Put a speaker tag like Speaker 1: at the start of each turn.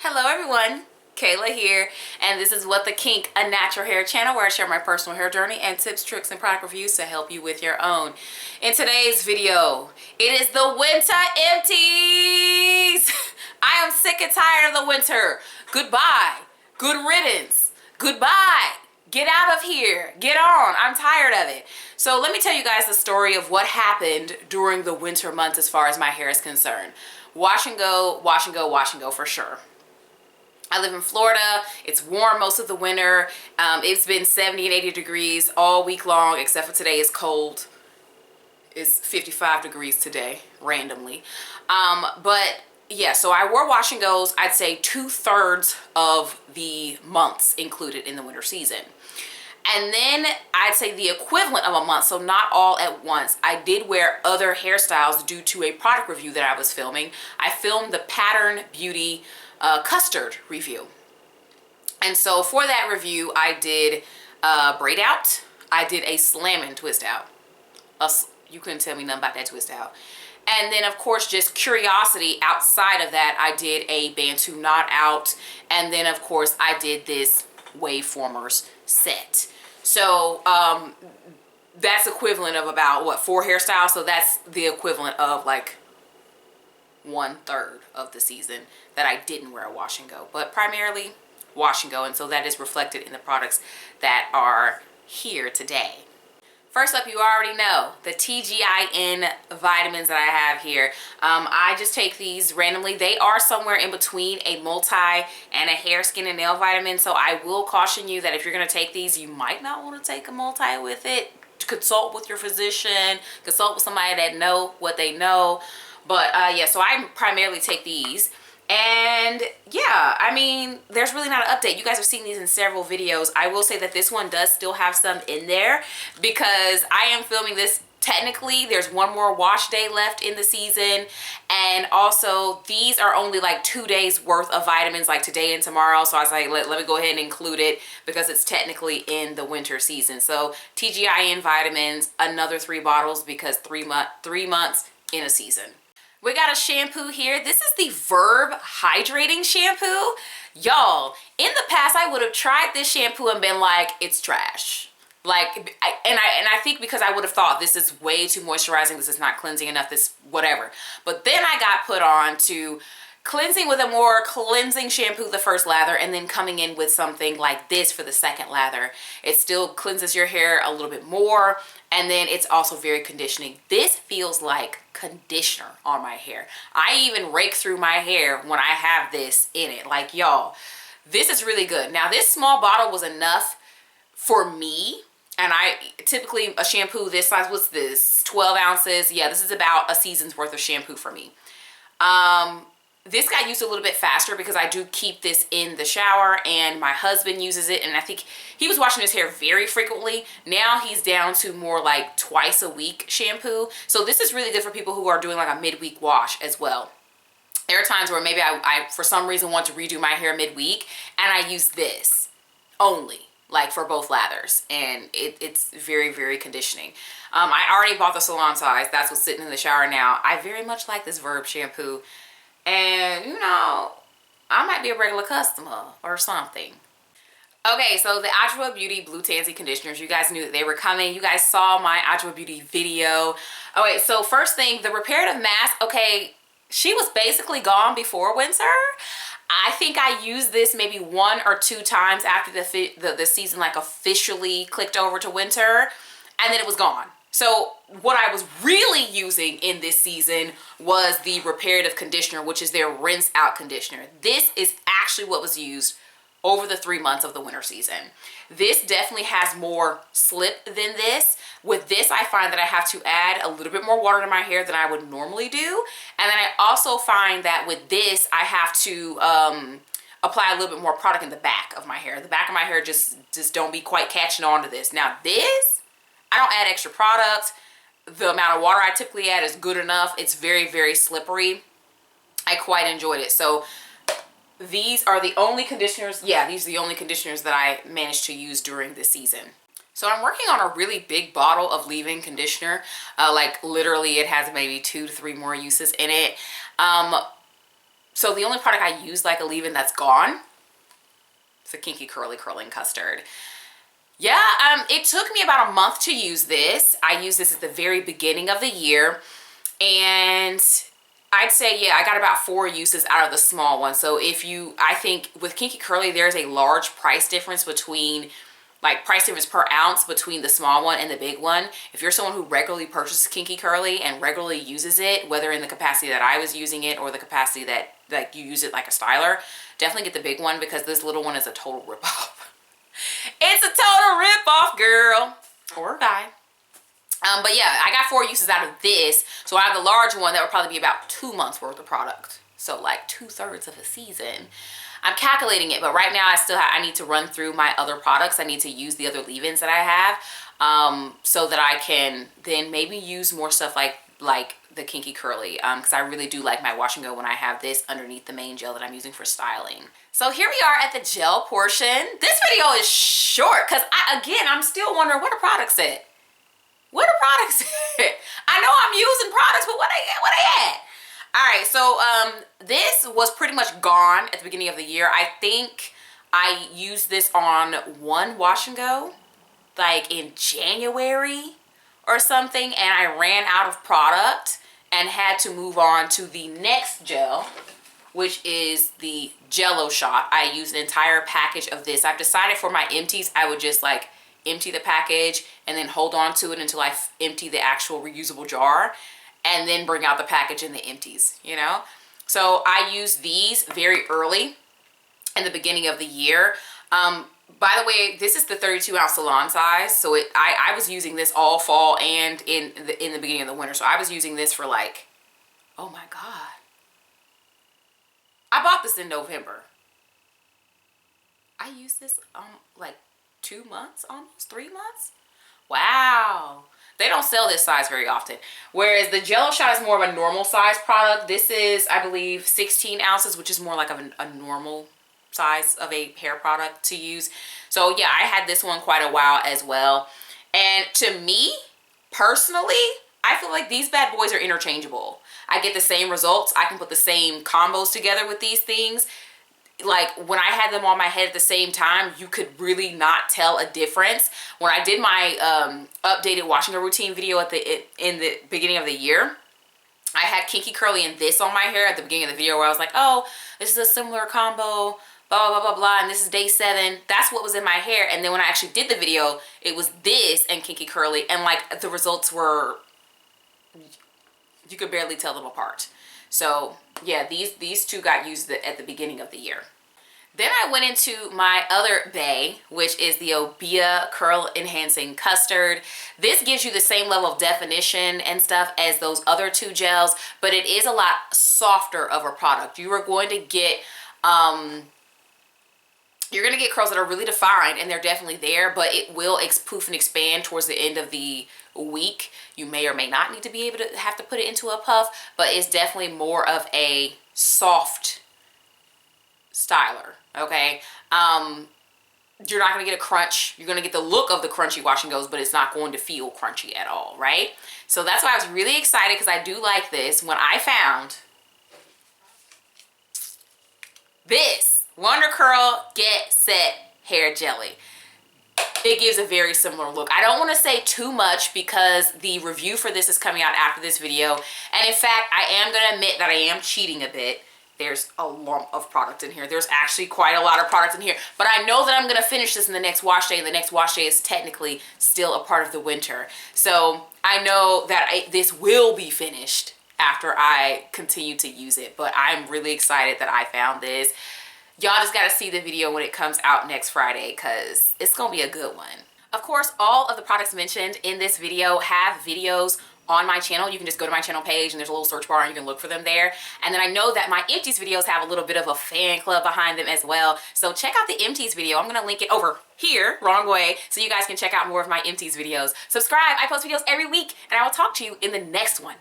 Speaker 1: Hello everyone, Kayla here, and this is What the Kink, a natural hair channel where I share my personal hair journey and tips, tricks, and product reviews to help you with your own. In today's video, it is the winter empties. I am sick and tired of the winter. Goodbye, good riddance, goodbye. Get out of here, get on, I'm tired of it. So let me tell you guys the story of what happened during the winter months as far as my hair is concerned. Wash and go, wash and go, wash and go for sure. I live in Florida. It's warm most of the winter. It's been 70 and 80 degrees all week long, except for today. It's cold. It's 55 degrees today, randomly. But yeah, so I wore wash and goes, I'd say 2/3 of the months included in the winter season. And then I'd say the equivalent of a month, so not all at once, I did wear other hairstyles due to a product review that I was filming. I filmed the Pattern Beauty custard review. And so for that review, I did braid out. I did a slam and twist out. You couldn't tell me nothing about that twist out. And then of course, just curiosity outside of that, I did a Bantu knot out. And then of course, I did this wave formers set. So that's equivalent of about what, 4 hairstyles. So that's the equivalent of like 1/3 of the season that I didn't wear a wash and go, but primarily wash and go. And so that is reflected in the products that are here today. First up, you already know the TGIN vitamins that I have here. I just take these randomly. They are somewhere in between a multi and a hair, skin, and nail vitamin. So I will caution you that if you're going to take these, you might not want to take a multi with it. Consult with your physician, consult with somebody that know what they know. But yeah, so I primarily take these. And yeah, I mean, there's really not an update. You guys have seen these in several videos. I will say that this one does still have some in there because I am filming this. Technically, there's one more wash day left in the season. And also, these are only like 2 days worth of vitamins, like today and tomorrow. So I was like, let me go ahead and include it because it's technically in the winter season. So TGIN vitamins, another 3 bottles because 3 months in a season. We got a shampoo here. This is the Verb Hydrating Shampoo. Y'all, in the past, I would have tried this shampoo and been like, it's trash. Like, I think because I would have thought this is way too moisturizing, this is not cleansing enough, this whatever. But then I got put on to cleansing with a more cleansing shampoo the first lather, and then coming in with something like this for the second lather. It still cleanses your hair a little bit more, and then it's also very conditioning. This feels like conditioner on my hair. I even rake through my hair when I have this in it. Like, y'all, this is really good. Now, this small bottle was enough for me. And I typically, a shampoo this size, what's this, 12 ounces? Yeah, this is about a season's worth of shampoo for me. This got used a little bit faster because I do keep this in the shower, and my husband uses it, and I think he was washing his hair very frequently. Now he's down to more like twice a week shampoo. So this is really good for people who are doing like a midweek wash as well. There are times where maybe I for some reason want to redo my hair midweek, and I use this only, like for both lathers, and it's very, very conditioning. I already bought the salon size. That's what's sitting in the shower now. I very much like this Verb shampoo. And, you know, I might be a regular customer or something. Okay, so the Adwoa Beauty Blue Tansy conditioners, you guys knew that they were coming. You guys saw my Adwoa Beauty video. Okay, so first thing, the reparative mask, okay, she was basically gone before winter. I think I used this maybe 1 or 2 times after the season like officially clicked over to winter, and then it was gone. So what I was really using in this season was the reparative conditioner, which is their rinse out conditioner. This is actually what was used over the 3 months of the winter season. This definitely has more slip than this. With this, I find that I have to add a little bit more water to my hair than I would normally do. And then I also find that with this, I have to apply a little bit more product in the back of my hair. The back of my hair just don't be quite catching on to this. Now this, I don't add extra product. The amount of water I typically add is good enough. It's very, very slippery. I quite enjoyed it. So these are the only conditioners. Yeah, these are the only conditioners that I managed to use during this season. So I'm working on a really big bottle of leave-in conditioner. Like literally it has maybe 2 to 3 more uses in it. So the only product I use like a leave-in that's gone, it's a Kinky Curly Curling Custard. Yeah, it took me about a month to use this. I used this at the very beginning of the year, and I'd say, yeah, I got about 4 uses out of the small one. So I think with Kinky Curly, there's a large price difference between, like price difference per ounce between the small one and the big one. If you're someone who regularly purchases Kinky Curly and regularly uses it, whether in the capacity that I was using it or the capacity that like you use it like a styler, definitely get the big one, because this little one is a total ripoff. It's a total ripoff, girl. Or guy. But yeah, I got 4 uses out of this. So I have the large one that would probably be about 2 months worth of product. So like 2/3 of a season. I'm calculating it, but right now I need to run through my other products. I need to use the other leave-ins that I have, so that I can then maybe use more stuff like the Kinky Curly, because I really do like my wash and go when I have this underneath the main gel that I'm using for styling. So here we are at the gel portion. This video is short because I'm still wondering where the products at. Where the products at? I know I'm using products, but what they at? All right, so this was pretty much gone at the beginning of the year. I think I used this on one wash and go, like in January or something, and I ran out of product and had to move on to the next gel, which is the Jello Shot. I used an entire package of this. I've decided for my empties, I would just like empty the package and then hold on to it until I empty the actual reusable jar, and then bring out the package and the empties, you know? So I used these very early in the beginning of the year. By the way, this is the 32-ounce salon size. So I was using this all fall and in the beginning of the winter. So I was using this for like, oh my God. I bought this in November. I used this like 2 months, almost 3 months. Wow. They don't sell this size very often. Whereas the Jello Shot is more of a normal size product. This is, I believe, 16 ounces, which is more like a normal size of a hair product to use. So yeah, I had this one quite a while as well. And to me, personally, I feel like these bad boys are interchangeable. I get the same results. I can put the same combos together with these things. Like when I had them on my head at the same time, you could really not tell a difference. When I did my updated washing go routine video in the beginning of the year, I had Kinky Curly and this on my hair at the beginning of the video, where I was like, oh, this is a similar combo, blah, blah, blah, blah, and this is day 7. That's what was in my hair. And then when I actually did the video, it was this and Kinky Curly, and like the results were, you could barely tell them apart. So yeah, these two got used at the beginning of the year. Then I went into my other bay, which is the Obia Curl Enhancing Custard. This gives you the same level of definition and stuff as those other 2 gels, but it is a lot softer of a product. You are going to get curls that are really defined, and they're definitely there, but it will poof and expand towards the end of the week. You may or may not need to be able to have to put it into a puff, but it's definitely more of a soft styler, okay? You're not going to get a crunch. You're going to get the look of the crunchy wash and goes, but it's not going to feel crunchy at all, right? So that's why I was really excited, because I do like this. When I found this Wonder Curl Get Set Hair Jelly, it gives a very similar look. I don't want to say too much because the review for this is coming out after this video. And in fact, I am going to admit that I am cheating a bit. There's a lump of product in here. There's actually quite a lot of product in here. But I know that I'm going to finish this in the next wash day, and the next wash day is technically still a part of the winter. So I know that this will be finished after I continue to use it. But I'm really excited that I found this. Y'all just got to see the video when it comes out next Friday, because it's going to be a good one. Of course, all of the products mentioned in this video have videos on my channel. You can just go to my channel page and there's a little search bar and you can look for them there. And then I know that my empties videos have a little bit of a fan club behind them as well. So check out the empties video. I'm going to link it over here, wrong way, so you guys can check out more of my empties videos. Subscribe. I post videos every week, and I will talk to you in the next one.